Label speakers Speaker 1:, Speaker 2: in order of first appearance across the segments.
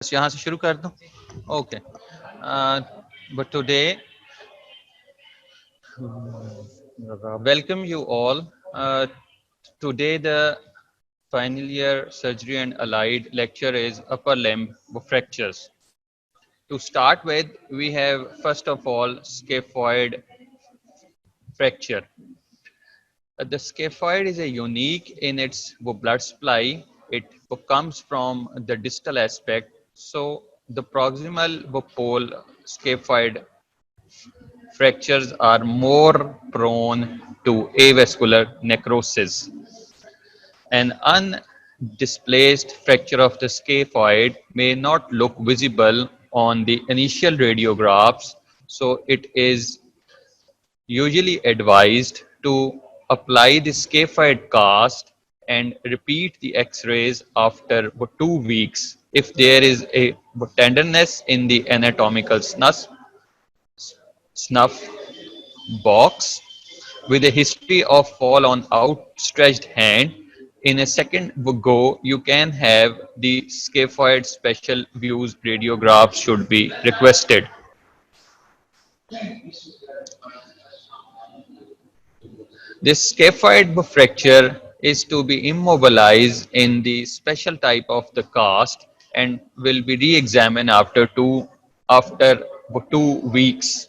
Speaker 1: बस यहाँ से शुरू कर दूं. Okay. But today, welcome you all. Today the final year surgery and allied lecture is upper limb fractures. To start with, we have first of all scaphoid fracture. The scaphoid is a unique in its blood supply. It comes from the distal aspect. So the proximal pole scaphoid fractures are more prone to avascular necrosis. An undisplaced fracture of the scaphoid may not look visible on the initial radiographs, so it is usually advised to apply the scaphoid cast and repeat the x-rays after 2 weeks if there is a tenderness in the anatomical snuff box with a history of fall on outstretched hand. In a second go, you can have the scaphoid special views radiographs should be requested. This scaphoid fracture is to be immobilized in the special type of the cast and will be re-examined after 2 weeks.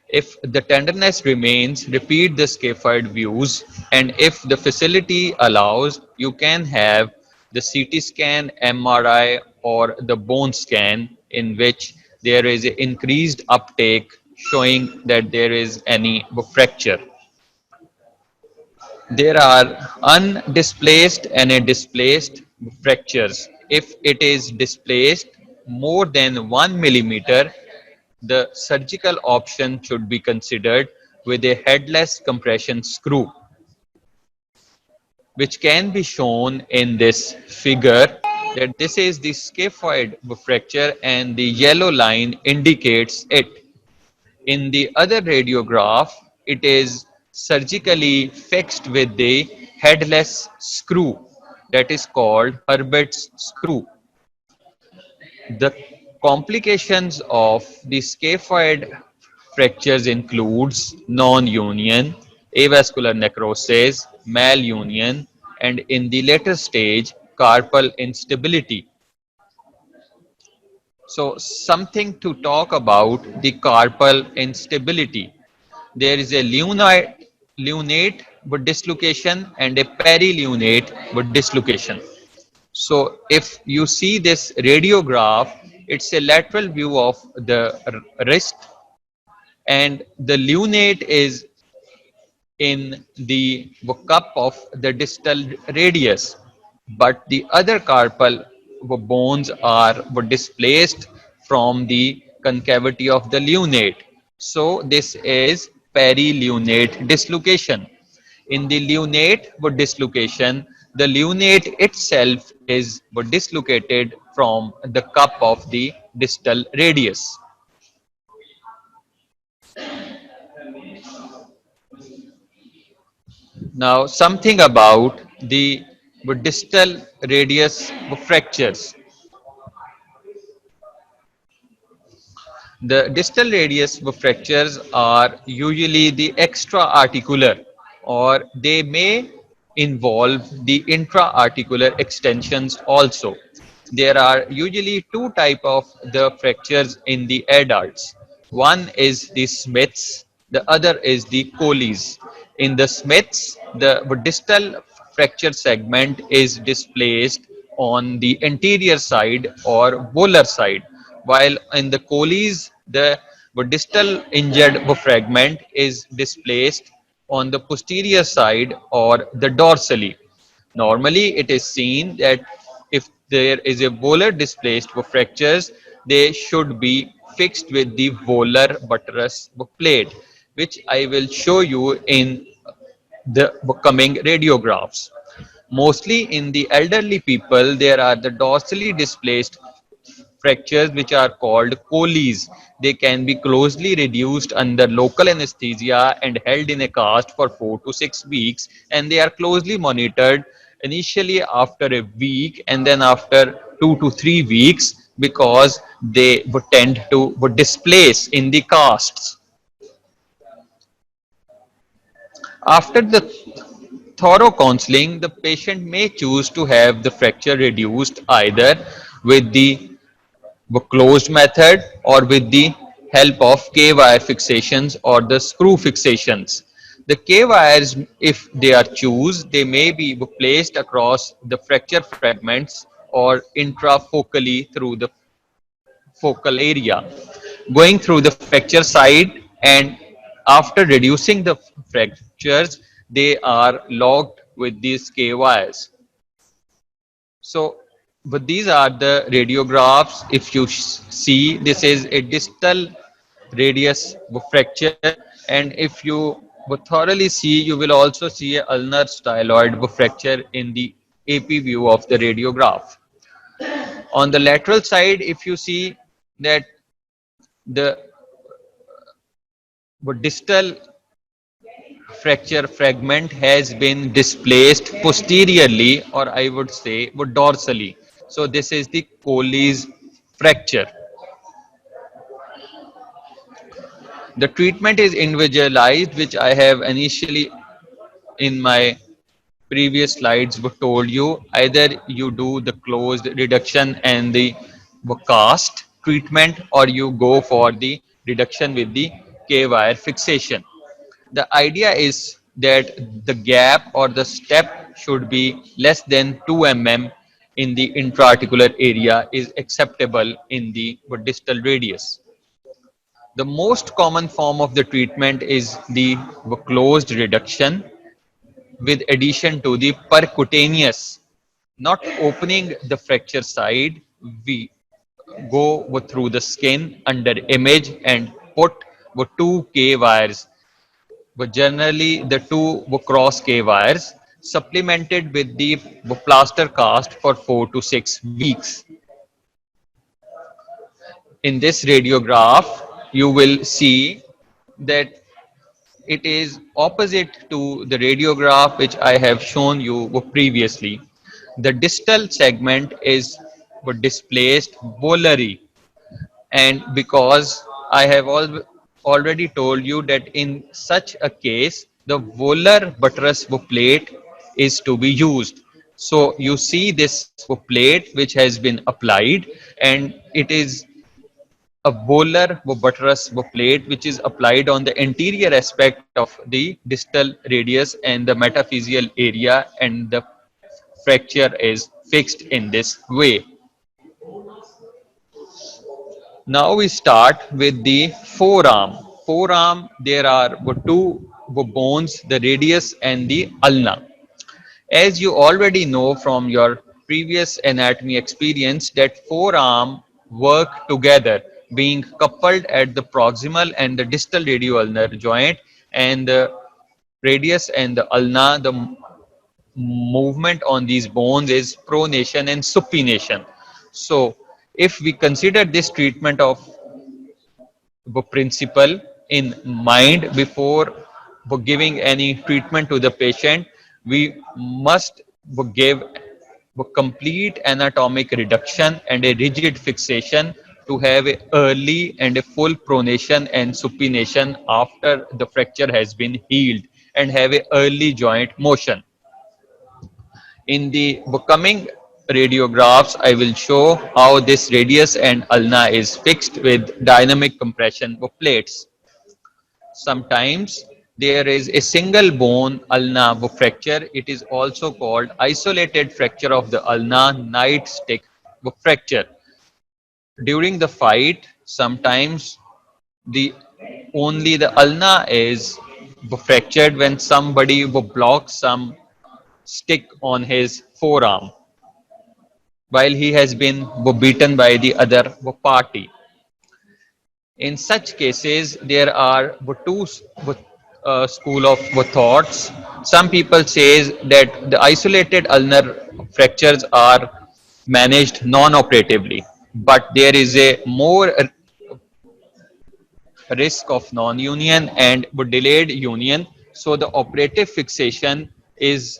Speaker 1: If the tenderness remains, repeat the scaphoid views, and if the facility allows, you can have the CT scan, MRI, or the bone scan in which there is an increased uptake showing that there is any fracture. There are undisplaced and a displaced fractures. If it is displaced more than 1 millimeter, the surgical option should be considered with a headless compression screw, which can be shown in this figure that this is the scaphoid fracture and the yellow line indicates it. In the other radiograph, it is surgically fixed with the headless screw that is called Herbert's screw. The complications of the scaphoid fractures includes non-union, avascular necrosis, malunion, and in the later stage, carpal instability. So something to talk about the carpal instability. There is a lunate dislocation and a perilunate dislocation. So if you see this radiograph, it's a lateral view of the wrist and the lunate is in the cup of the distal radius, but the other carpal bones are displaced from the concavity of the lunate. So this is perilunate dislocation. In the lunate dislocation, the lunate itself is dislocated from the cup of the distal radius. Now, something about the distal radius fractures. The distal radius fractures are usually the extra-articular or they may involve the intra-articular extensions also. There are usually two types of the fractures in the adults. One is the Smiths, the other is the Colles. In the Smiths, the distal fracture segment is displaced on the anterior side or volar side, while in the Colles, the distal injured fragment is displaced on the posterior side or the dorsally. Normally, it is seen that if there is a volar displaced fractures, they should be fixed with the volar buttress plate, which I will show you in the coming radiographs. Mostly in the elderly people, there are the dorsally displaced fractures which are called Colles. They can be closely reduced under local anesthesia and held in a cast for 4 to 6 weeks, and they are closely monitored initially after a week and then after 2 to 3 weeks because they would tend to would displace in the casts. After the thorough counseling, the patient may choose to have the fracture reduced either with the closed method or with the help of K-wire fixations or the screw fixations. The K-wires, if they are choose, they may be placed across the fracture fragments or intrafocally through the focal area, going through the fracture site, and after reducing the fractures, they are locked with these K wires. So, but these are the radiographs. If you see, this is a distal radius fracture, and if you would thoroughly see, you will also see a ulnar styloid fracture in the AP view of the radiograph. On the lateral side, if you see that the distal fracture fragment has been displaced posteriorly, or I would say dorsally. So this is the Colles fracture. The treatment is individualized, which I have initially in my previous slides told you. Either you do the closed reduction and the cast treatment, or you go for the reduction with the K-wire fixation. The idea is that the gap or the step should be less than 2 mm in the intraarticular area is acceptable in the distal radius. The most common form of the treatment is the closed reduction with addition to the percutaneous, not opening the fracture side. We go through the skin under image and put 2 K wires, but generally the 2 cross K wires, supplemented with the plaster cast for 4 to 6 weeks. In this radiograph, you will see that it is opposite to the radiograph which I have shown you previously. The distal segment is displaced volary, and because I have already told you that in such a case the volar buttress plate is to be used. So you see this plate which has been applied, and it is a volar buttress plate which is applied on the anterior aspect of the distal radius and the metaphyseal area, and the fracture is fixed in this way. Now we start with the forearm. Forearm, there are two bones, the radius and the ulna. As you already know from your previous anatomy experience that forearm work together, being coupled at the proximal and the distal radioulnar joint, and the radius and the ulna, the movement on these bones is pronation and supination. So if we consider this treatment of principle in mind before giving any treatment to the patient, we must give complete anatomic reduction and a rigid fixation to have a early and a full pronation and supination after the fracture has been healed, and have a early joint motion. In the coming radiographs, I will show how this radius and ulna is fixed with dynamic compression of plates. Sometimes there is a single bone ulna fracture. It is also called isolated fracture of the ulna nightstick fracture. During the fight, sometimes the only the ulna is fractured when somebody blocks some stick on his forearm while he has been beaten by the other party. In such cases, there are two school of thoughts. Some people says that the isolated ulnar fractures are managed non-operatively, but there is a more risk of non-union and delayed union. So the operative fixation is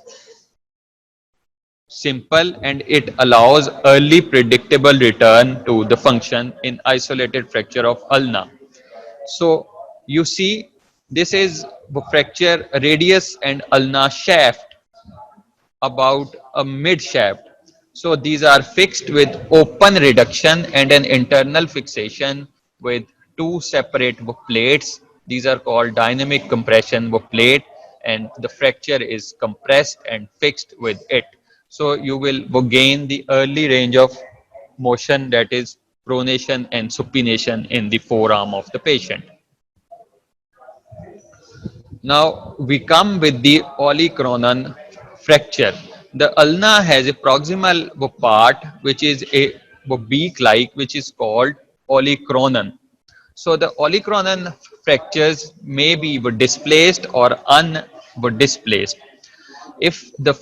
Speaker 1: simple, and it allows early predictable return to the function in isolated fracture of ulna. So you see, this is the fracture radius and ulna shaft about a mid shaft. So these are fixed with open reduction and an internal fixation with two separate plates. These are called dynamic compression plate, and the fracture is compressed and fixed with it. So you will gain the early range of motion, that is pronation and supination in the forearm of the patient. Now we come with the olecranon fracture. The ulna has a proximal part which is a beak-like, which is called olecranon. So the olecranon fractures may be displaced or undisplaced. If the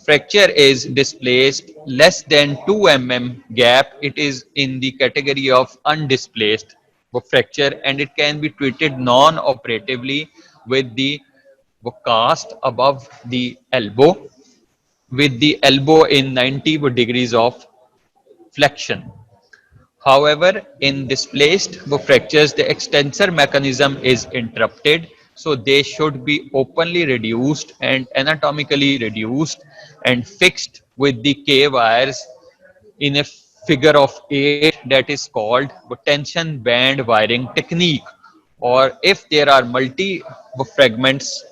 Speaker 1: fracture is displaced less than 2 gap, it is in the category of undisplaced fracture, and it can be treated non-operatively with the cast above the elbow, with the elbow in 90 degrees of flexion. However, in displaced fractures, the extensor mechanism is interrupted, so they should be openly reduced and anatomically reduced and fixed with the K wires in a figure of 8, that is called tension band wiring technique. Or if there are multi fragments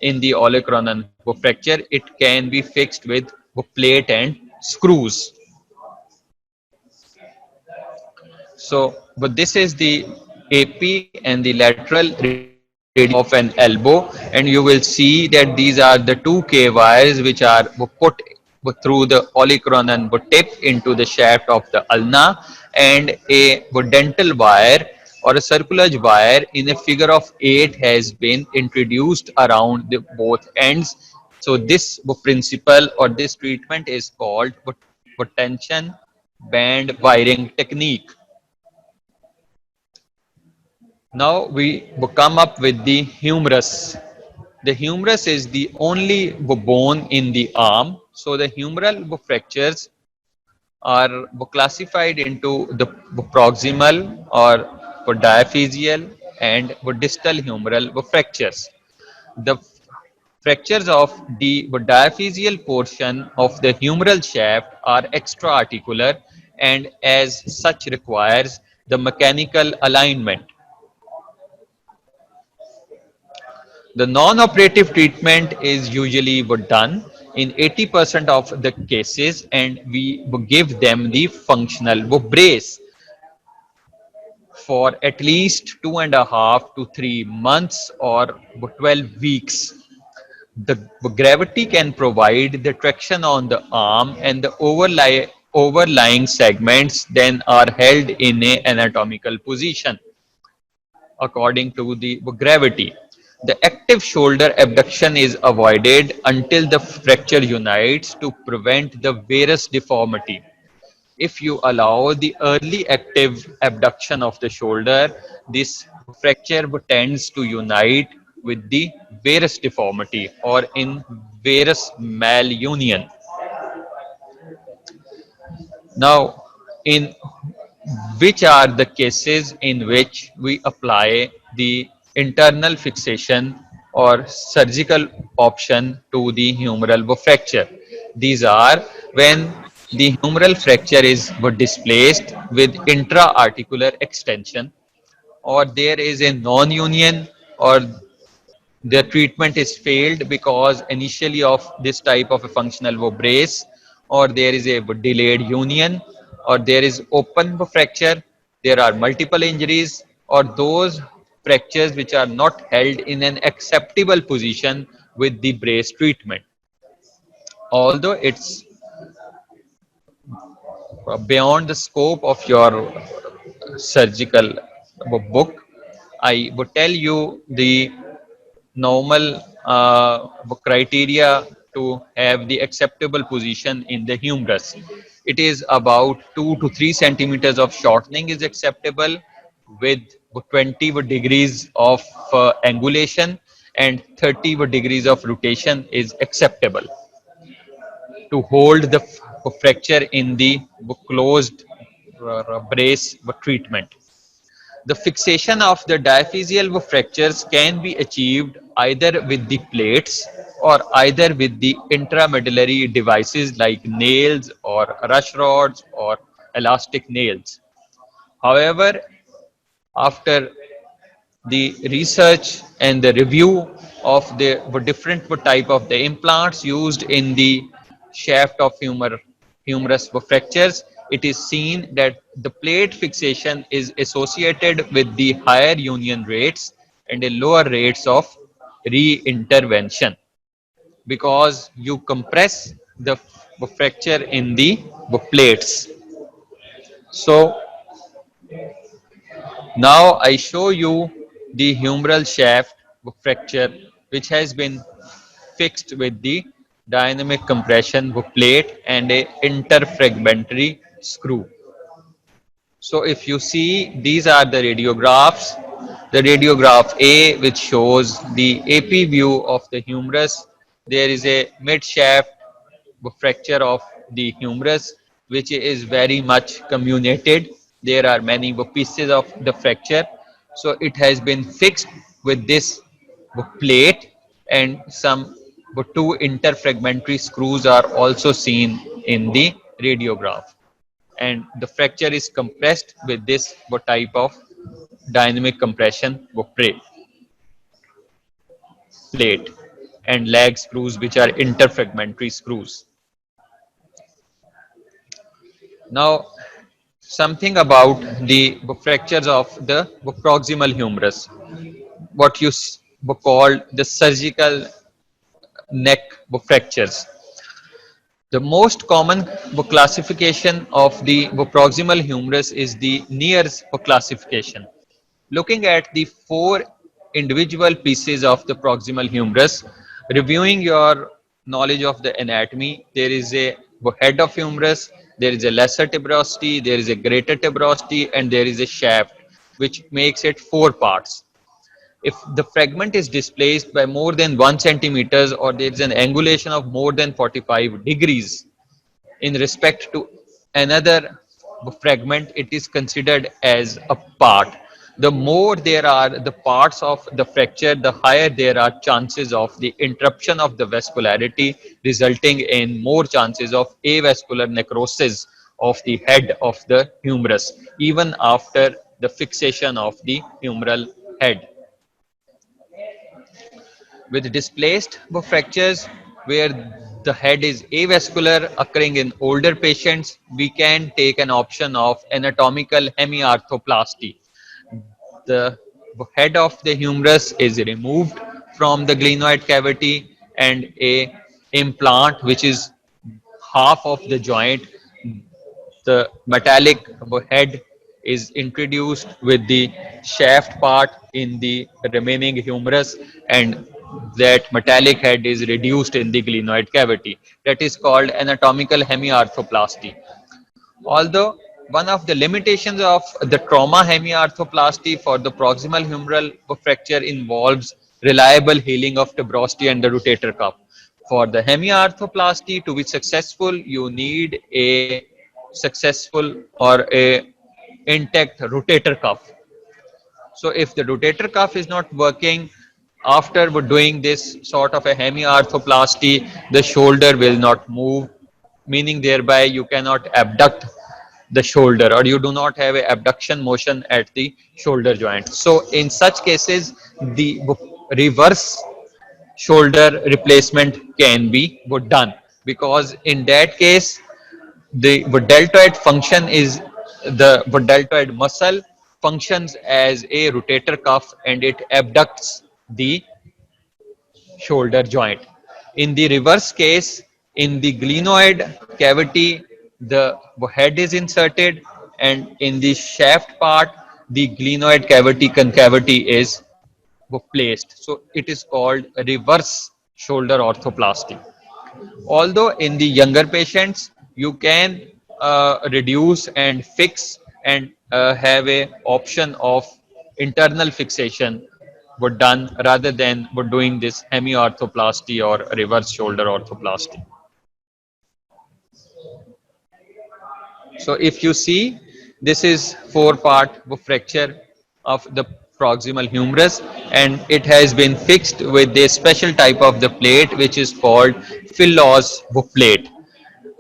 Speaker 1: in the olecranon fracture, it can be fixed with plate and screws. So, but this is the AP and the lateral radius of an elbow, and you will see that these are the two K wires which are put through the olecranon tip into the shaft of the ulna, and a dental wire or a circular wire in a figure of 8 has been introduced around the both ends. So this principle or this treatment is called tension band wiring technique. Now we come up with the humerus. The humerus is the only bone in the arm. So the humeral fractures are classified into the proximal or diaphyseal and distal humeral fractures. The fractures of the diaphyseal portion of the humeral shaft are extra-articular and as such requires the mechanical alignment. The non-operative treatment is usually done in 80% of the cases, and we give them the functional brace for at least 2.5 to 3 months or 12 weeks. The gravity can provide the traction on the arm, and the overlying segments then are held in a anatomical position according to the gravity. The active shoulder abduction is avoided until the fracture unites to prevent the varus deformity. If you allow the early active abduction of the shoulder, this fracture tends to unite with the varus deformity or in varus malunion. Now, in which are the cases in which we apply the internal fixation or surgical option to the humeral fracture. These are when the humeral fracture is displaced with intra-articular extension, or there is a non-union, or the treatment is failed because initially of this type of a functional brace, or there is a delayed union, or there is open fracture, there are multiple injuries, or those fractures which are not held in an acceptable position with the brace treatment. Although it's beyond the scope of your surgical book, I would tell you the normal criteria to have the acceptable position in the humerus. It is about 2 to 3 centimeters of shortening is acceptable with 20 degrees of angulation, and 30 degrees of rotation is acceptable. to hold the fracture in the closed brace treatment. The fixation of the diaphyseal fractures can be achieved either with the plates or either with the intramedullary devices like nails or rush rods or elastic nails. However, after the research and the review of the different type of the implants used in the shaft of humerus fractures, it is seen that the plate fixation is associated with the higher union rates and a lower rates of reintervention because you compress the fracture in the plates. So now I show you the humeral shaft fracture which has been fixed with the dynamic compression plate and a interfragmentary screw. So if you see, these are the radiographs. The radiograph A, which shows the AP view of the humerus. There is a mid shaft fracture of the humerus, which is very much comminuted. There are many pieces of the fracture. So it has been fixed with this plate, and some two interfragmentary screws are also seen in the radiograph. And the fracture is compressed with this type of dynamic compression plate and lag screws, which are interfragmentary screws. Now, something about the fractures of the proximal humerus, what you call the surgical neck fractures. The most common classification of the proximal humerus is the Neer's classification. Looking at the four individual pieces of the proximal humerus, reviewing your knowledge of the anatomy, there is a head of humerus, there is a lesser tuberosity, there is a greater tuberosity, and there is a shaft, which makes it four parts. If the fragment is displaced by more than 1 centimeters or there is an angulation of more than 45 degrees in respect to another fragment, it is considered as a part. The more there are the parts of the fracture, the higher there are chances of the interruption of the vascularity, resulting in more chances of avascular necrosis of the head of the humerus, even after the fixation of the humeral head. With displaced fractures where the head is avascular occurring in older patients, we can take an option of anatomical hemiarthroplasty. The head of the humerus is removed from the glenoid cavity and a implant which is half of the joint, the metallic head, is introduced with the shaft part in the remaining humerus, and that metallic head is reduced in the glenoid cavity. That is called anatomical hemiarthroplasty. Although one of the limitations of the trauma hemiarthroplasty for the proximal humeral fracture involves reliable healing of tuberosity and the rotator cuff. For the hemiarthroplasty to be successful, you need a successful or a intact rotator cuff. So if the rotator cuff is not working after doing this sort of a hemiarthroplasty, the shoulder will not move, meaning thereby you cannot abduct the shoulder or you do not have a abduction motion at the shoulder joint. So in such cases, the reverse shoulder replacement can be done, because in that case the deltoid function is the deltoid muscle functions as a rotator cuff and it abducts the shoulder joint. In the reverse case, in the glenoid cavity, the head is inserted, and in the shaft part, the glenoid cavity concavity is placed. So it is called reverse shoulder orthoplasty. Although in the younger patients, you can reduce and fix and have a option of internal fixation were done rather than doing this hemiarthroplasty or reverse shoulder orthoplasty. So if you see, this is four-part fracture of the proximal humerus, and it has been fixed with a special type of the plate which is called Fillows plate.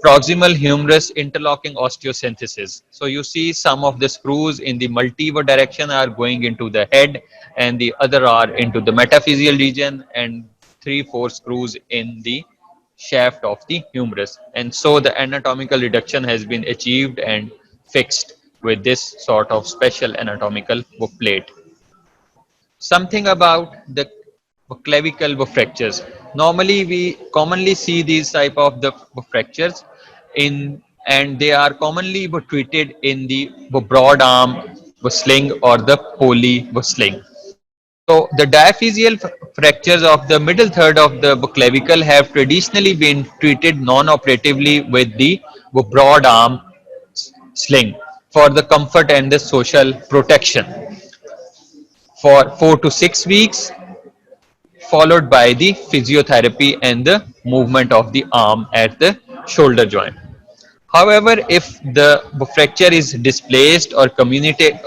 Speaker 1: Proximal humerus interlocking osteosynthesis. So you see some of the screws in the multiple direction are going into the head, and the other are into the metaphyseal region, and three, four screws in the shaft of the humerus. And so the anatomical reduction has been achieved and fixed with this sort of special anatomical plate. Something about the clavicle fractures. Normally, we commonly see these type of the fractures in, and they are commonly treated in the broad arm sling or the poly sling. So the diaphyseal fractures of the middle third of the clavicle have traditionally been treated non-operatively with the broad arm sling for the comfort and the social protection for 4 to 6 weeks, followed by the physiotherapy and the movement of the arm at the shoulder joint. However, if the fracture is displaced or comminuted,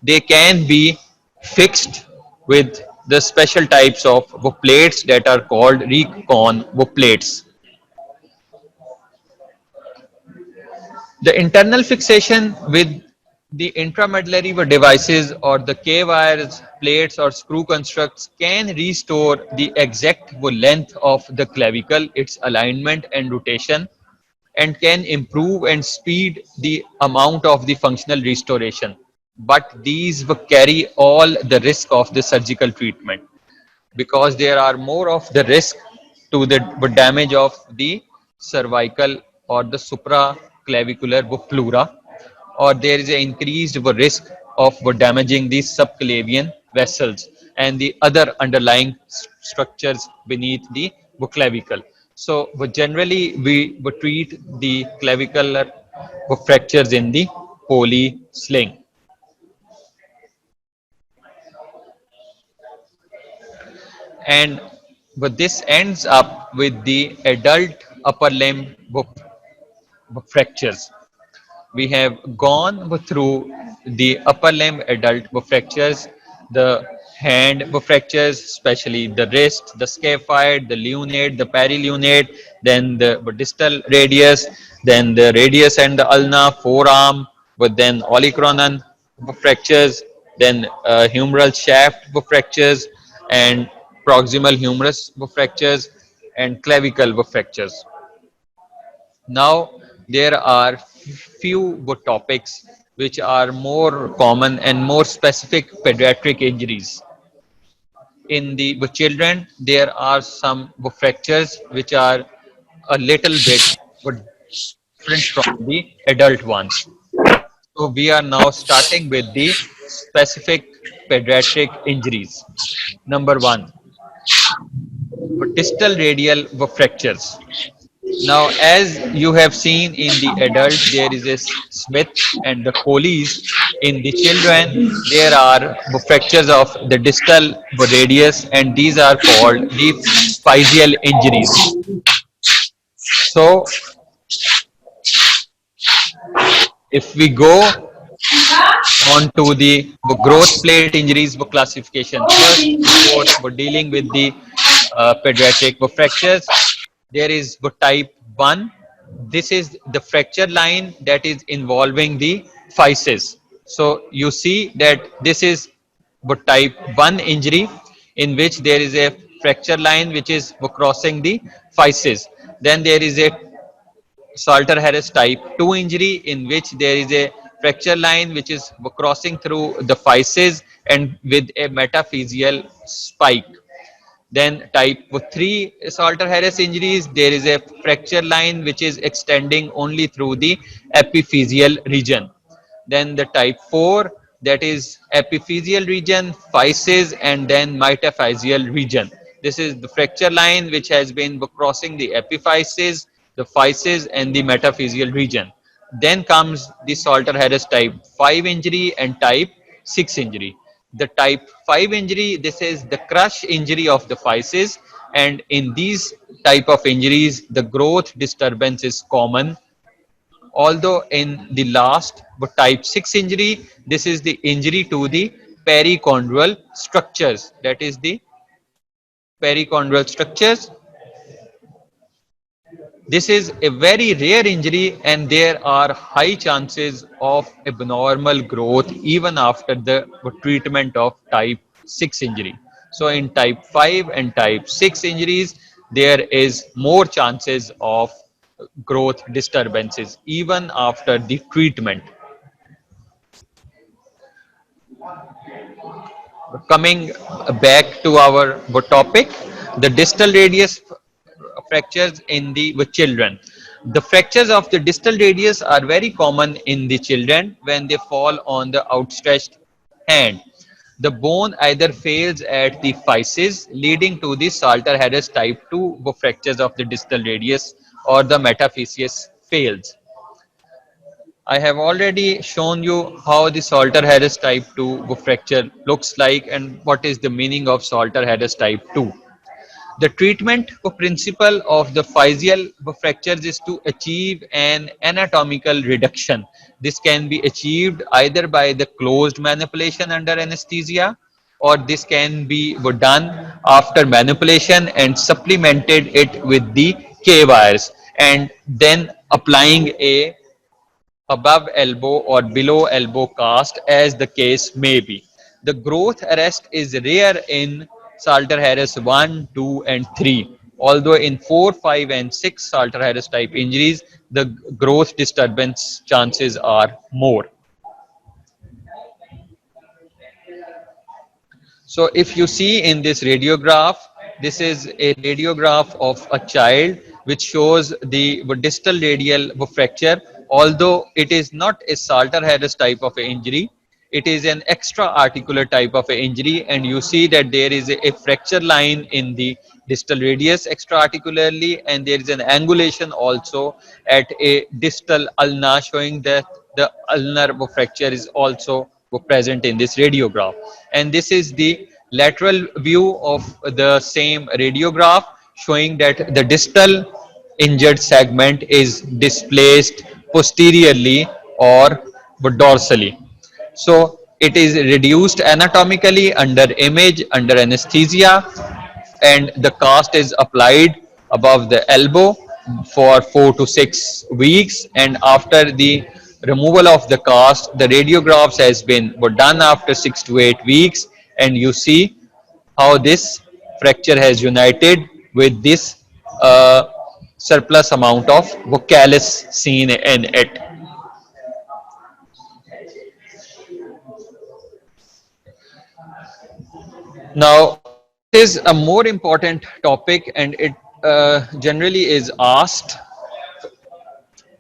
Speaker 1: they can be fixed with the special types of plates that are called recon plates. The internal fixation with the intramedullary devices or the K-wires, plates or screw constructs can restore the exact length of the clavicle, its alignment and rotation, and can improve and speed the amount of the functional restoration. But these will carry all the risk of the surgical treatment, because there are more of the risk to the damage of the cervical or the supraclavicular pleura, or there is an increased risk of damaging the subclavian vessels and the other underlying structures beneath the clavicle. So generally we would treat the clavicular fractures in the poly sling. And but this ends up with the adult upper limb fractures. We have gone through the upper limb adult fractures, the hand fractures, especially the wrist, the scaphoid, the lunate, the perilunate, then the distal radius, then the radius and the ulna, forearm, but then olecranon fractures, then humeral shaft fractures, and proximal humerus fractures, and clavicle fractures. Now, there are few topics which are more common and more specific pediatric injuries. In the children, there are some fractures which are a little bit different from the adult ones. So, we are now starting with the specific pediatric injuries. Number one, distal radial fractures. Now, as you have seen in the adult, there is a Smith and the Colles. In the children, there are fractures of the distal radius, and these are called the physeal injuries. So, if we go on to the growth plate injuries classification first, before dealing with the pediatric fractures, there is type 1. This is the fracture line that is involving the physis. So you see that this is type 1 injury in which there is a fracture line which is crossing the physis. Then there is a Salter Harris type 2 injury in which there is a fracture line which is crossing through the physis and with a metaphyseal spike. Then type 3 Salter Harris injuries, there is a fracture line which is extending only through the epiphyseal region. Then the type 4, that is epiphyseal region, physis, and then metaphyseal region. This is the fracture line which has been crossing the epiphysis, the physis, and the metaphyseal region. Then comes the Salter Harris type 5 injury and type 6 injury. The type 5 injury, this is the crush injury of the physis, and in these type of injuries, the growth disturbance is common, Although in the last but type 6 injury, this is the injury to the perichondral structures. That is the perichondral structures. This is a very rare injury and there are high chances of abnormal growth even after the treatment of type 6 injury. So in type 5 and type 6 injuries, there is more chances of growth disturbances even after the treatment. Coming back to our topic, the distal radius fractures in the with children. The fractures of the distal radius are very common in the children when they fall on the outstretched hand. The bone either fails at the physis, leading to the Salter-Harris type 2 fractures of the distal radius, or the metaphyseus fails. I have already shown you how the Salter-Harris type 2 fracture looks like and what is the meaning of Salter-Harris type 2. The treatment principle of the physial fractures is to achieve an anatomical reduction. This can be achieved either by the closed manipulation under anesthesia, or this can be done after manipulation and supplemented it with the K wires and then applying a above elbow or below elbow cast as the case may be. The growth arrest is rare in Salter-Harris 1, 2 and 3. Although in 4, 5 and 6 Salter-Harris type injuries, the growth disturbance chances are more. So if you see in this radiograph, this is a radiograph of a child which shows the distal radial fracture. Although it is not a Salter-Harris type of injury, it is an extra articular type of injury, and you see that there is a fracture line in the distal radius extraarticularly, and there is an angulation also at a distal ulna showing that the ulnar fracture is also present in this radiograph. And this is the lateral view of the same radiograph showing that the distal injured segment is displaced posteriorly or dorsally. So it is reduced anatomically under image, under anesthesia, and the cast is applied above the elbow for 4 to 6 weeks. And after the removal of the cast, the radiographs has been done after 6 to 8 weeks, and you see how this fracture has united with this surplus amount of callus seen in it. Now, this is a more important topic, and it generally is asked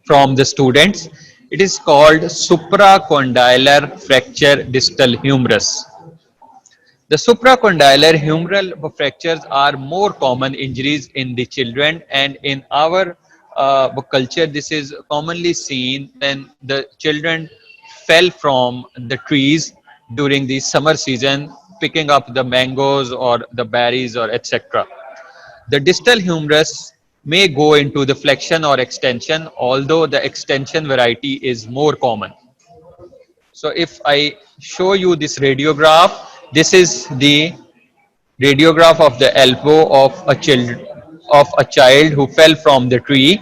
Speaker 1: from the students. It is called supracondylar fracture distal humerus. The supracondylar humeral fractures are more common injuries in the children, and in our culture, this is commonly seen when the children fell from the trees during the summer season, picking up the mangoes or the berries or etc. The distal humerus may go into the flexion or extension, although the extension variety is more common. So if I show you this radiograph, this is the radiograph of the elbow of a child who fell from the tree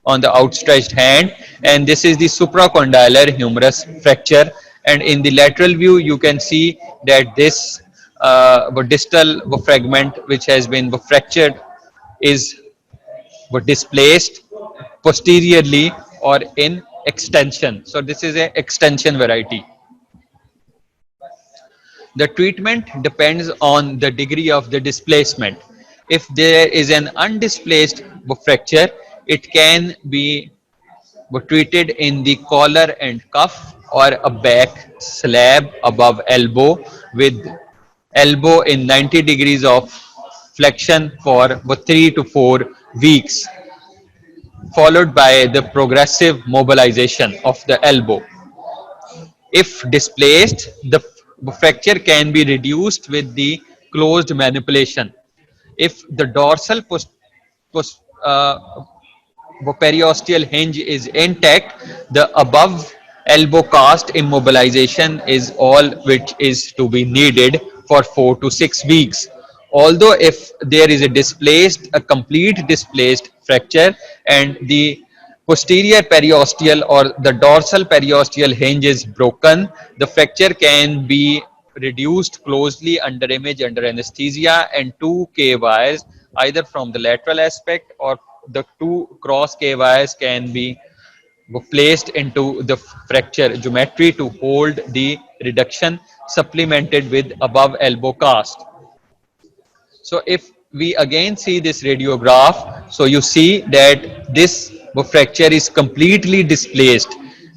Speaker 1: on the outstretched hand, and this is the supracondylar humerus fracture. And in the lateral view, you can see that this distal fragment which has been fractured is displaced posteriorly or in extension. So this is an extension variety. The treatment depends on the degree of the displacement. If there is an undisplaced fracture, it can be treated in the collar and cuff or a back slab above elbow with elbow in 90 degrees of flexion for 3 to 4 weeks, followed by the progressive mobilization of the elbow. If displaced, the fracture can be reduced with the closed manipulation. If the dorsal post, uh, periosteal hinge is intact, the above elbow cast immobilization is all which is to be needed for 4 to 6 weeks. Although if there is a complete displaced fracture and the posterior periosteal or the dorsal periosteal hinge is broken, the fracture can be reduced closely under image under anesthesia, and two K wires either from the lateral aspect or the two cross K wires can be placed into the fracture geometry to hold the reduction, supplemented with above elbow cast. So if we again see this radiograph, so you see that this fracture is completely displaced.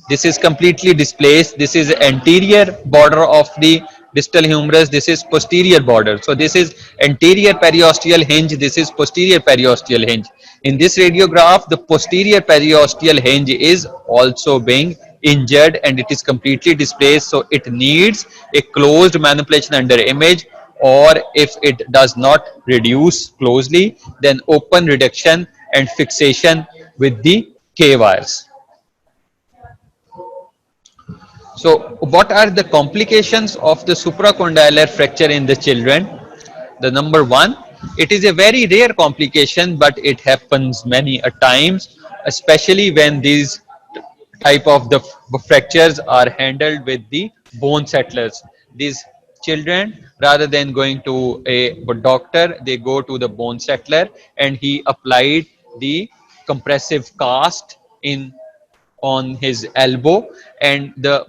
Speaker 1: This is completely displaced. This is anterior border of the distal humerus. This is posterior border. So this is anterior periosteal hinge. This is posterior periosteal hinge. In this radiograph, the posterior periosteal hinge is also being injured and it is completely displaced. So it needs a closed manipulation under image, or if it does not reduce closely, then open reduction and fixation with the K wires. So what are the complications of the supracondylar fracture in the children? The number one, it is a very rare complication, but it happens many a times, especially when these type of the fractures are handled with the bone settlers. These children, rather than going to a doctor, they go to the bone settler and he applied the compressive cast in on his elbow, and the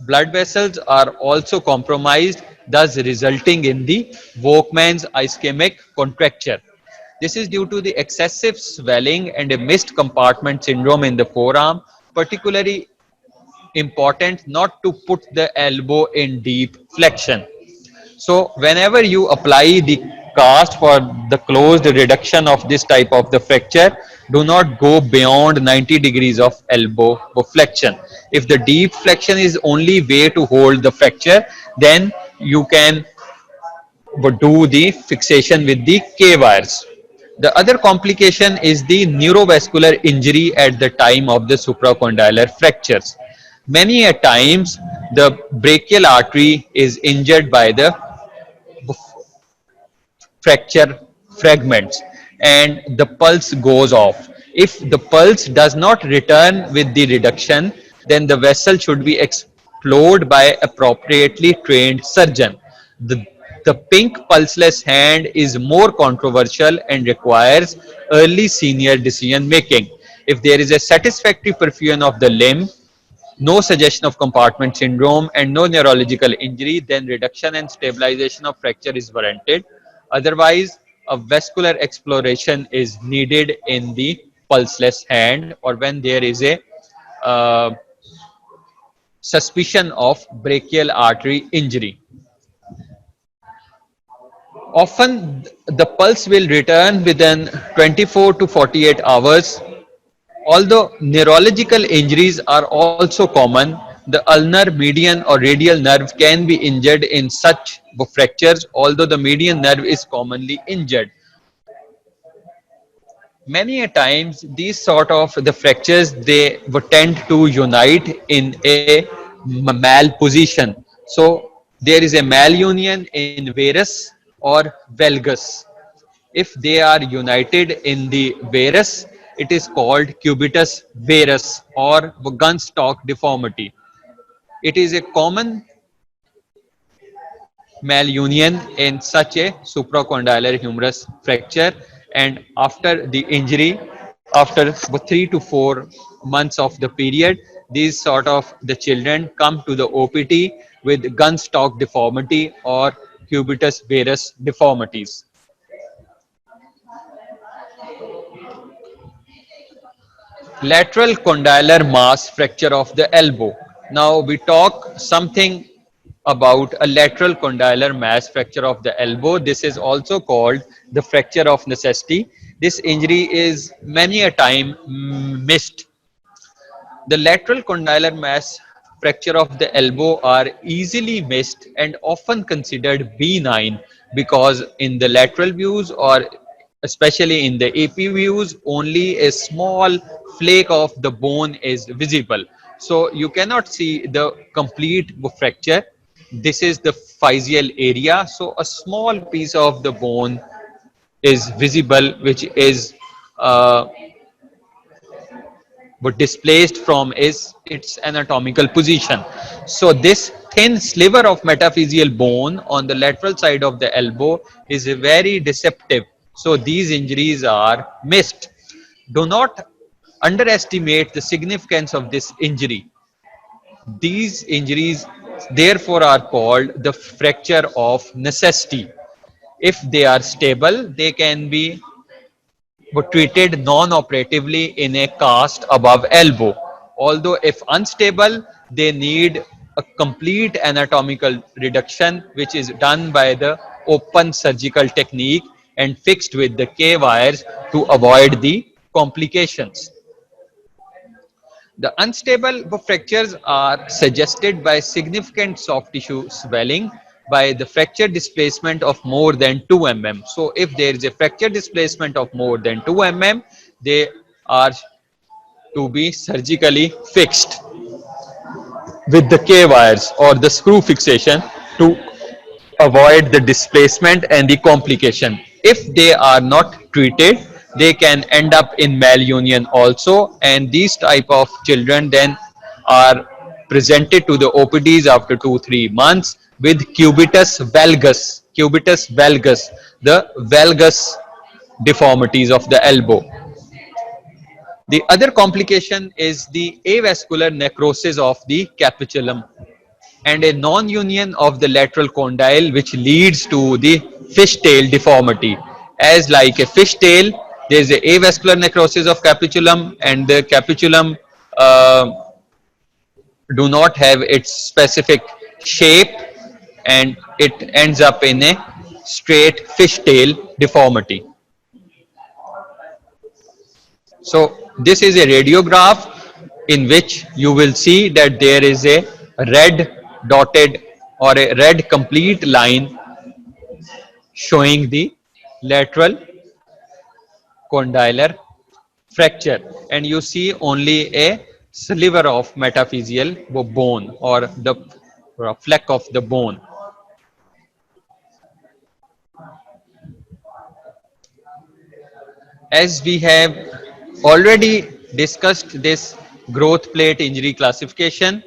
Speaker 1: blood vessels are also compromised, thus resulting in the Volkmann's ischemic contracture. This is due to the excessive swelling and a missed compartment syndrome in the forearm, particularly important not to put the elbow in deep flexion. So whenever you apply the cast for the closed reduction of this type of the fracture, do not go beyond 90 degrees of elbow flexion. If the deep flexion is only way to hold the fracture, then you can do the fixation with the K wires. The other complication is the neurovascular injury at the time of the supracondylar fractures. Many a times the brachial artery is injured by the fracture fragments and the pulse goes off. If the pulse does not return with the reduction, then the vessel should be explored by appropriately trained surgeon. The, the pink pulseless hand is more controversial and requires early senior decision making. If there is a satisfactory perfusion of the limb, no suggestion of compartment syndrome, and no neurological injury, then reduction and stabilization of fracture is warranted. Otherwise, a vascular exploration is needed in the pulseless hand or when there is a uh, suspicion of brachial artery injury. Often, the pulse will return within 24 to 48 hours. Although neurological injuries are also common, the ulnar, median or radial nerve can be injured in such fractures, although the median nerve is commonly injured. Many a times these sort of the fractures, they would tend to unite in a malposition. So there is a malunion in varus or valgus. If they are united in the varus, it is called cubitus varus or gunstock deformity. It is a common malunion in such a supracondylar humerus fracture, and after the injury, after 3 to 4 months of the period, these sort of the children come to the OPT with gunstock deformity or cubitus varus deformities. Lateral condylar mass fracture of the elbow. Now we talk something about a lateral condylar mass fracture of the elbow. This is also called the fracture of necessity. This injury is many a time missed. The lateral condylar mass fracture of the elbow are easily missed and often considered benign because in the lateral views or especially in the AP views, only a small flake of the bone is visible. So you cannot see the complete fracture. This is the physial area. So a small piece of the bone is visible, which is uh, but displaced from is its anatomical position. So this thin sliver of metaphyseal bone on the lateral side of the elbow is very deceptive. So these injuries are missed. Do not underestimate the significance of this injury. These injuries therefore are called the fracture of necessity. If they are stable, they can be were treated non-operatively in a cast above elbow. Although if unstable, they need a complete anatomical reduction, which is done by the open surgical technique and fixed with the K wires to avoid the complications. The unstable fractures are suggested by significant soft tissue swelling by the fracture displacement of more than 2 mm. So if there is a fracture displacement of more than 2 mm, they are to be surgically fixed with the K wires or the screw fixation to avoid the displacement and the complication. If they are not treated, they can end up in malunion also, and these type of children then are presented to the OPDs after 2-3 months with cubitus valgus, the valgus deformities of the elbow. The other complication is the avascular necrosis of the capitulum and a non-union of the lateral condyle, which leads to the fishtail deformity. As like a fishtail, there is a avascular necrosis of capitulum, and the capitulum uh, do not have its specific shape, and it ends up in a straight fishtail deformity. So this is a radiograph in which you will see that there is a red dotted or a red complete line showing the lateral condylar fracture, and you see only a sliver of metaphyseal bone or the fleck of the bone. As we have already discussed this growth plate injury classification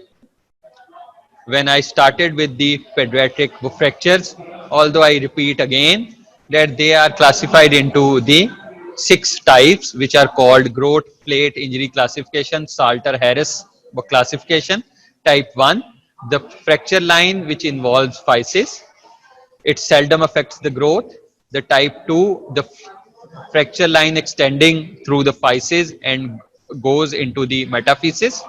Speaker 1: when I started with the pediatric fractures, although I repeat again that they are classified into the 6 types, which are called growth plate injury classification, Salter Harris classification. Type 1, the fracture line which involves physis. It seldom affects the growth. The type 2, the fracture line extending through the physis and goes into the metaphysis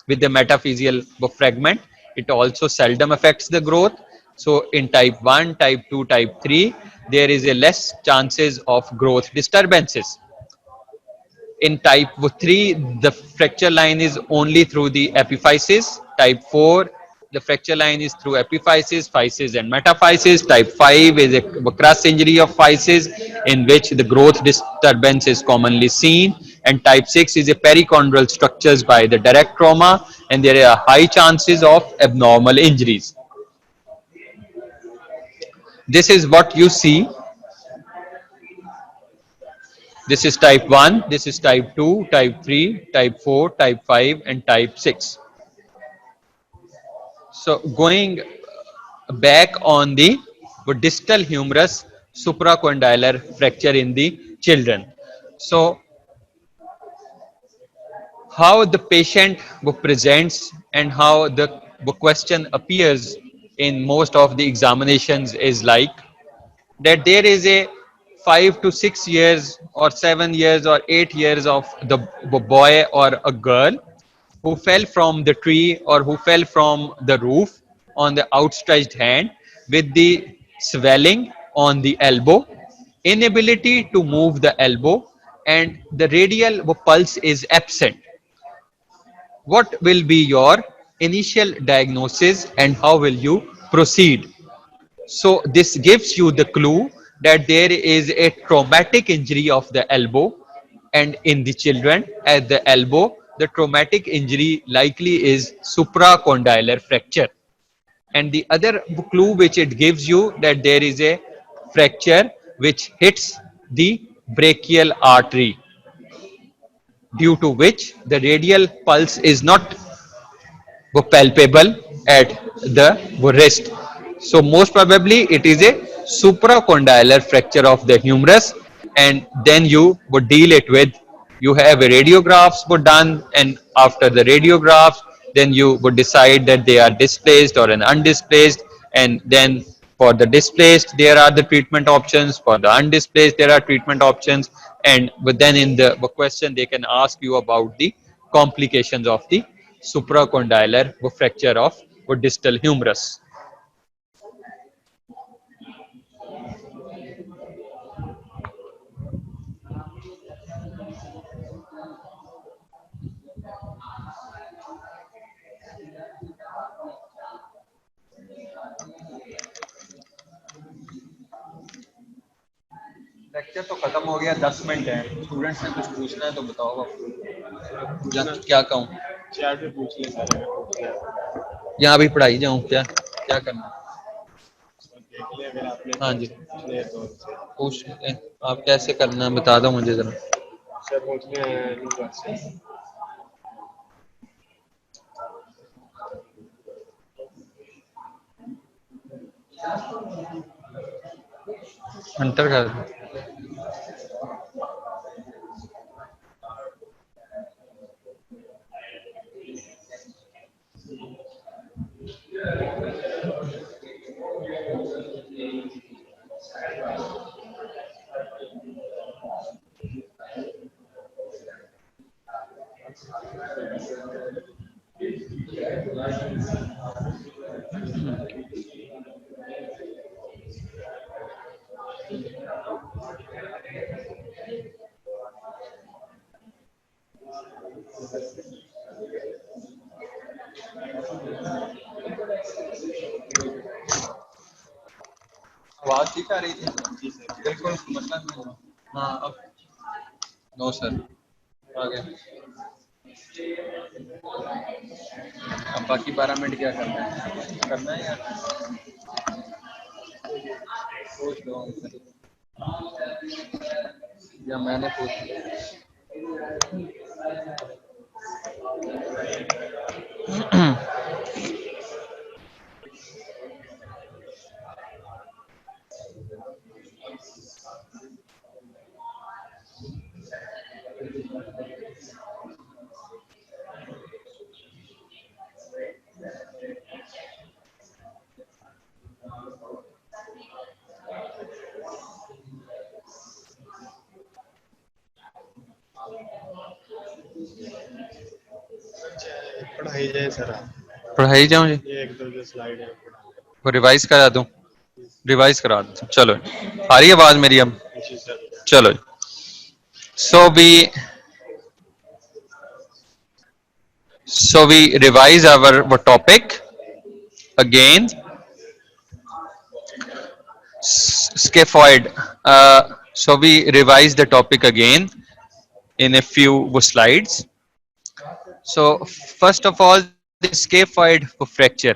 Speaker 1: with the metaphyseal fragment. It also seldom affects the growth. So in type 1, type 2, type 3, there is a less chances of growth disturbances. In type 3, the fracture line is only through the epiphysis. Type 4, the fracture line is through epiphysis, physis and metaphysis. Type 5 is a cross injury of physis in which the growth disturbance is commonly seen. And type 6 is a perichondral structures by the direct trauma, and there are high chances of abnormal injuries. This is what you see. This is type 1, this is type 2, type 3, type 4, type 5 and type 6. So going back on the distal humerus supracondylar fracture in the children. So how the patient presents and how the question appears in most of the examinations is like that there is a 5 to 6 years or 7 years or 8 years of the boy or a girl who fell from the tree or who fell from the roof on the outstretched hand with the swelling on the elbow, inability to move the elbow, and the radial pulse is absent. What will be your initial diagnosis and how will you proceed? So this gives you the clue that there is a traumatic injury of the elbow, and in the children at the elbow the traumatic injury likely is supracondylar fracture. And the other clue which it gives you, that there is a fracture which hits the brachial artery, due to which the radial pulse is not palpable at the wrist. So most probably it is a supracondylar fracture of the humerus, and then you would deal it with, you have a radiographs were done, and after the radiographs then you would decide that they are displaced or an undisplaced, and then for the displaced there are the treatment options, for the undisplaced there are treatment options, and but then in the question they can ask you about the complications of the supracondylar fracture of distal humerus. Lecture तो खत्म हो गया, 10 minute है, students ने कुछ पूछना है तो बताओ आप, क्या कहूँ,
Speaker 2: चैट पे पूछ ले, सारे में पूछ ले,
Speaker 1: यहाँ भी पढ़ाई जाऊँ क्या, क्या करना,
Speaker 2: देख ले अगर आपने
Speaker 1: हाँ जी
Speaker 2: पूछ ले तो
Speaker 1: पूछ लें। आप कैसे करना है बता दो मुझे जरा।
Speaker 2: सर पूछने हैं नहीं से।
Speaker 1: अंतर कर दो। आवाज ठीक आ रही थी? जी सर, बिल्कुल मतलब हाँ अब नो सर आगे। अब बाकी 12 मिनट क्या करना है, करना है यार, सोच लो या मैंने पूछ लिया।
Speaker 2: पढ़ाई जाए सर, आप
Speaker 1: पढ़ाई जाऊँ जी,
Speaker 2: ये एक दो जो स्लाइड है
Speaker 1: वो रिवाइज करा दूँ, रिवाइज करा दूँ। चलो आ रही है आवाज मेरी अब?
Speaker 2: जी सर।
Speaker 1: चलो so we revise our topic again. Scaphoid. So we revise the topic again in a few slides. So first of all, the scaphoid fracture.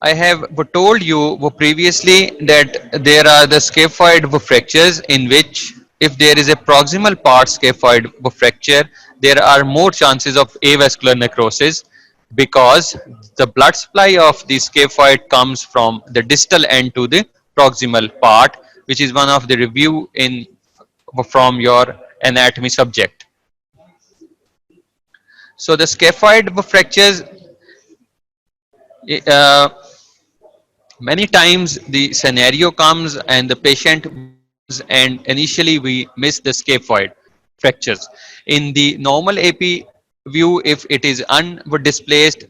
Speaker 1: I have told you previously that there are the scaphoid fractures in which if there is a proximal part scaphoid fracture, there are more chances of avascular necrosis because the blood supply of the scaphoid comes from the distal end to the proximal part, which is one of the review in from your anatomy subject. So the scaphoid fractures, uh, many times the scenario comes and the patient, and initially we miss the scaphoid fractures. In the normal AP view, if it is undisplaced,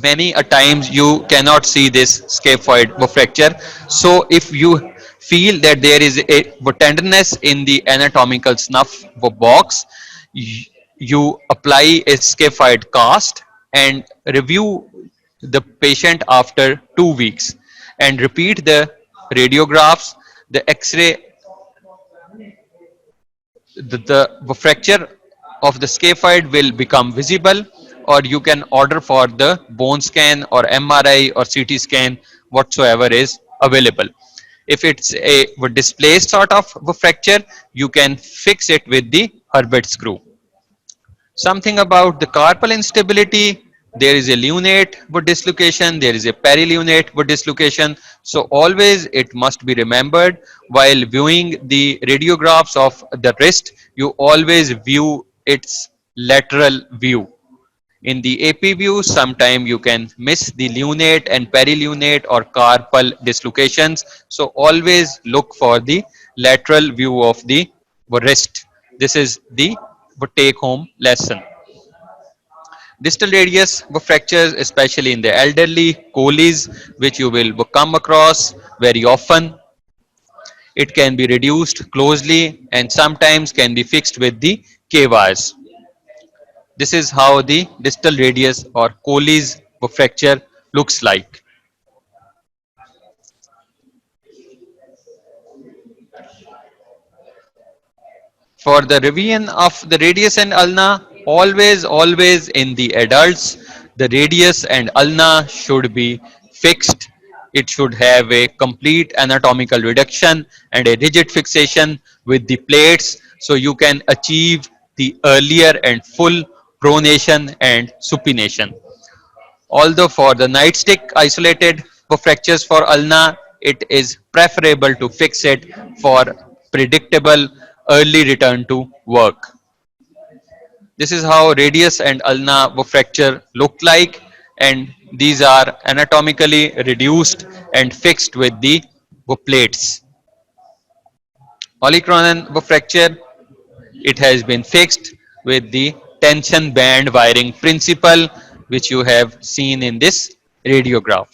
Speaker 1: many a times you cannot see this scaphoid fracture. So if you feel that there is a tenderness in the anatomical snuff box, you apply a scaphoid cast and review the patient after 2 weeks. and repeat the radiographs, the X-ray, the fracture of the scaphoid will become visible, or you can order for the bone scan or MRI or CT scan, whatsoever is available. If it's a displaced sort of fracture, you can fix it with the Herbert screw. Something about the carpal instability, there is a lunate wood dislocation, there is a perilunate wood dislocation. So always it must be remembered, while viewing the radiographs of the wrist, you always view its lateral view. In the AP view, sometime you can miss the lunate and perilunate or carpal dislocations. So always look for the lateral view of the wrist. This is the take home lesson. Distal radius fractures, especially in the elderly, colis, which you will come across very often. It can be reduced closely and sometimes can be fixed with the K wires. This is how the distal radius or colis fracture looks like. For the revision of the radius and ulna, always in the adults, the radius and ulna should be fixed. It should have a complete anatomical reduction and a rigid fixation with the plates, so you can achieve the earlier and full pronation and supination. Although for the nightstick isolated for fractures for ulna, it is preferable to fix it for predictable early return to work. This is how radius and ulna fracture look like, and these are anatomically reduced and fixed with the plates. Olecranon fracture, it has been fixed with the tension band wiring principle, which you have seen in this radiograph.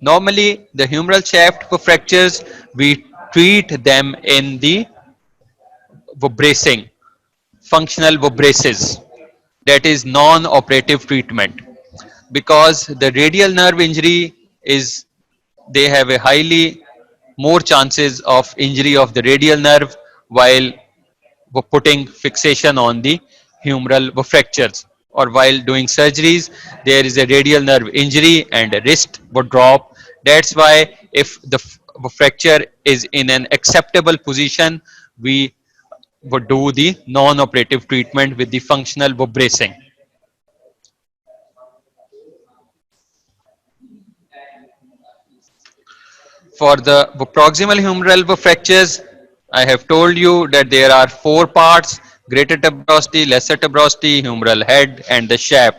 Speaker 1: Normally, the humeral shaft fractures, we treat them in the bracing, functional braces, that is non-operative treatment, because the radial nerve injury is, they have a highly more chances of injury of the radial nerve while putting fixation on the humeral fractures, or while doing surgeries there is a radial nerve injury and a wrist would drop. That's why if the fracture is in an acceptable position, we would do the non-operative treatment with the functional bracing. For the proximal humeral fractures, I have told you that there are four parts: greater tuberosity, lesser tuberosity, humeral head, and the shaft.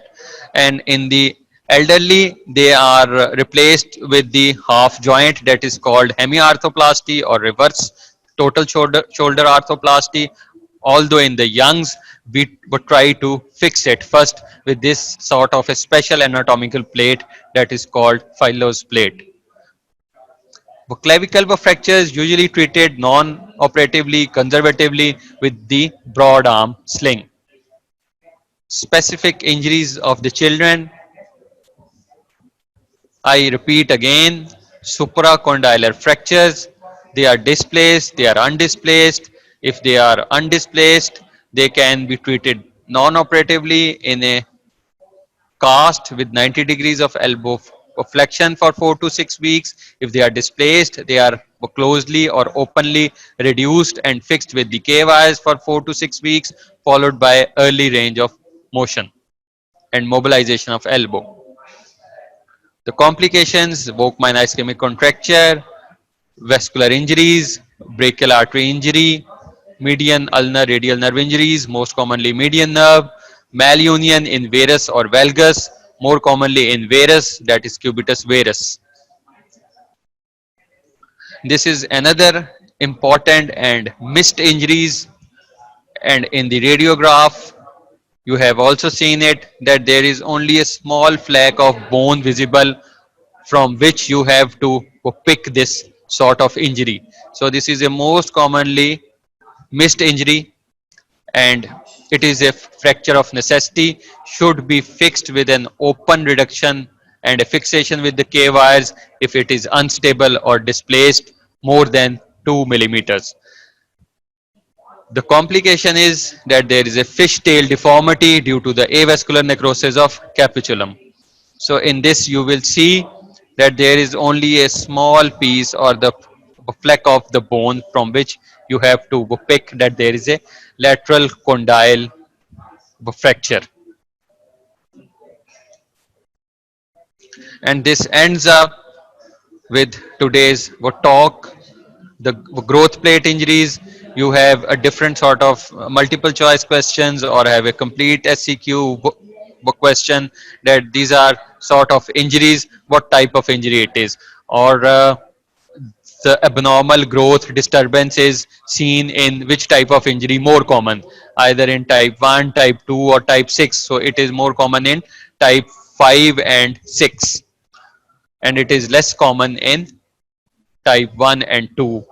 Speaker 1: And in the elderly, they are replaced with the half joint, that is called hemiarthroplasty or reverse total shoulder arthroplasty. Although in the youngs, we would try to fix it first with this sort of a special anatomical plate that is called Philo's plate. Clavicle fractures usually treated non-operatively, conservatively with the broad arm sling. Specific injuries of the children, I repeat again, supracondylar fractures, they are displaced, they are undisplaced. If they are undisplaced, they can be treated non-operatively in a cast with 90 degrees of elbow flexion for 4 to 6 weeks. If they are displaced, they are closely or openly reduced and fixed with the K wires for 4 to 6 weeks, followed by early range of motion and mobilization of elbow. The complications: Volkmann ischemic contracture, vascular injuries, brachial artery injury, median ulnar radial nerve injuries, most commonly median nerve, malunion in varus or valgus, more commonly in varus, that is cubitus varus. This is another important and missed injuries, and in the radiograph you have also seen it, that there is only a small flake of bone visible from which you have to pick this sort of injury. So this is a most commonly missed injury, and it is a fracture of necessity, should be fixed with an open reduction and a fixation with the K wires if it is unstable or displaced more than 2 millimeters. The complication is that there is a fishtail deformity due to the avascular necrosis of capitulum. So in this you will see that there is only a small piece or the fleck of the bone from which you have to pick that there is a lateral condyle fracture. And this ends up with today's talk, the growth plate injuries. You have a different sort of multiple choice questions or have a complete SCQ question that these are sort of injuries, what type of injury it is, or the abnormal growth disturbance is seen in which type of injury more common, either in type 1, type 2 or type 6. So it is more common in type 5 and 6, and it is less common in type 1 and 2,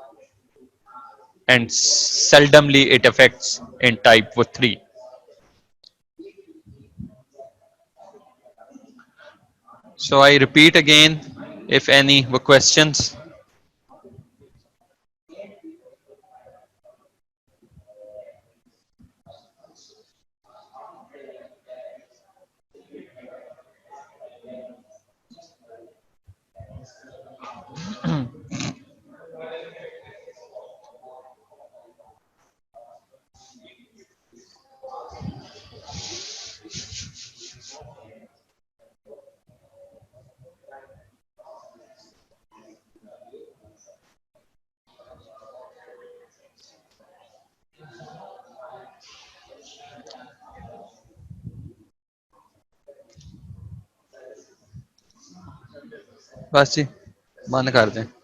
Speaker 1: and seldomly it affects in type 3. So I repeat again, if any questions. बस जी बंद कर दें.